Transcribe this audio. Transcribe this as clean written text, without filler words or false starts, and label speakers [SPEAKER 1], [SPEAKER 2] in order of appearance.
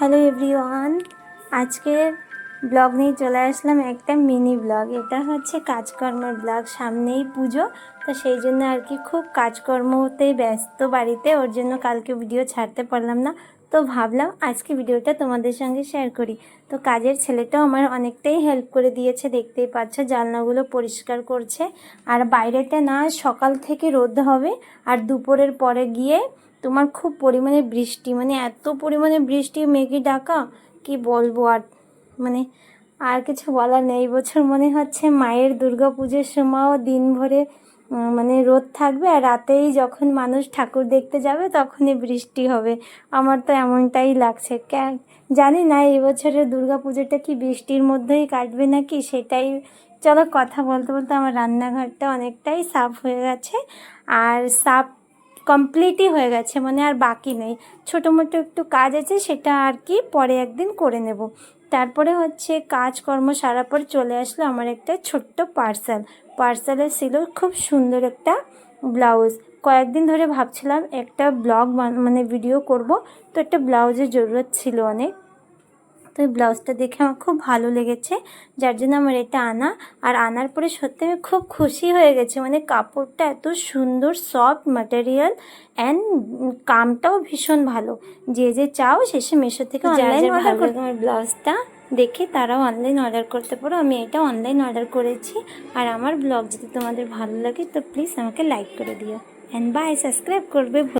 [SPEAKER 1] Hello everyone, আজকের blog নিয়ে চলে আসলাম একটা মিনি ব্লগ। এটা হচ্ছে কাজকর্মের ব্লগ, সামনেই পুজো, তো সেই জন্য আর কি খুব কাজকর্মতে ব্যস্ত বাড়িতে, ওর জন্য কালকে ভিডিও ছাড়তে পারলাম না। তো ভাবলাম আজকে ভিডিওটা তোমাদের সঙ্গে শেয়ার করি। তো কাজের ছেলেটাও আমার অনেকটাই হেল্প করে দিয়েছে, দেখতেই পাচ্ছ জানলাগুলো পরিষ্কার করছে। আর বাইরেটা না সকাল থেকে রোদ হবে, আর দুপুরের পরে গিয়ে তোমার খুব পরিমাণে বৃষ্টি, মানে এত পরিমাণে বৃষ্টি, মেঘে ঢাকা, কি বলবো আর, মানে আর কিছু বলার নেই। বছর মনে হচ্ছে মায়ের দুর্গা পুজোর সময়ও দিন ভরে মানে রোদ থাকবে, আর রাতেই যখন মানুষ ঠাকুর দেখতে যাবে তখনই বৃষ্টি হবে। আমার তো এমনটাই লাগছে। জানি না এই বছরের দুর্গা পুজোটা কি বৃষ্টির মধ্যেই কাটবে নাকি, সেটাই। চলো, কথা বলতে বলতে আমার রান্নাঘরটা অনেকটাই সাফ হয়ে গেছে, আর সাফ কমপ্লিটই হয়ে গেছে, মানে আর বাকি নেই। ছোটো মোটো একটু কাজ আছে, সেটা আর কি পরে একদিন করে নেব। তারপরে হচ্ছে কাজকর্ম সারার পর চলে আসলো আমার একটা ছোট্ট পার্সেলে ছিল খুব সুন্দর একটা ব্লাউজ। কয়েকদিন ধরে ভাবছিলাম একটা ব্লগ মানে ভিডিও করব, তো একটা ব্লাউজের জরুরত ছিল অনেক। তো এই ব্লাউজটা দেখে আমার খুব ভালো লেগেছে, যার জন্য আমার এটা আনা। আর আনার পরে সত্যি আমি খুব খুশি হয়ে গেছি, মানে কাপড়টা এত সুন্দর, সফট ম্যাটেরিয়াল, অ্যান্ড কামটাও ভীষণ ভালো। যে চাও শেষে মিশো থেকে অনলাইন অর্ডার করতে। আমার ব্লাউজটা দেখে তারাও অনলাইন অর্ডার করতে পারো, আমি এটা অনলাইন অর্ডার করেছি। আর আমার ব্লগ যদি তোমাদের ভালো লাগে তো প্লিজ আমাকে লাইক করে দিও, অ্যান্ড বাই, সাবস্ক্রাইব করবে।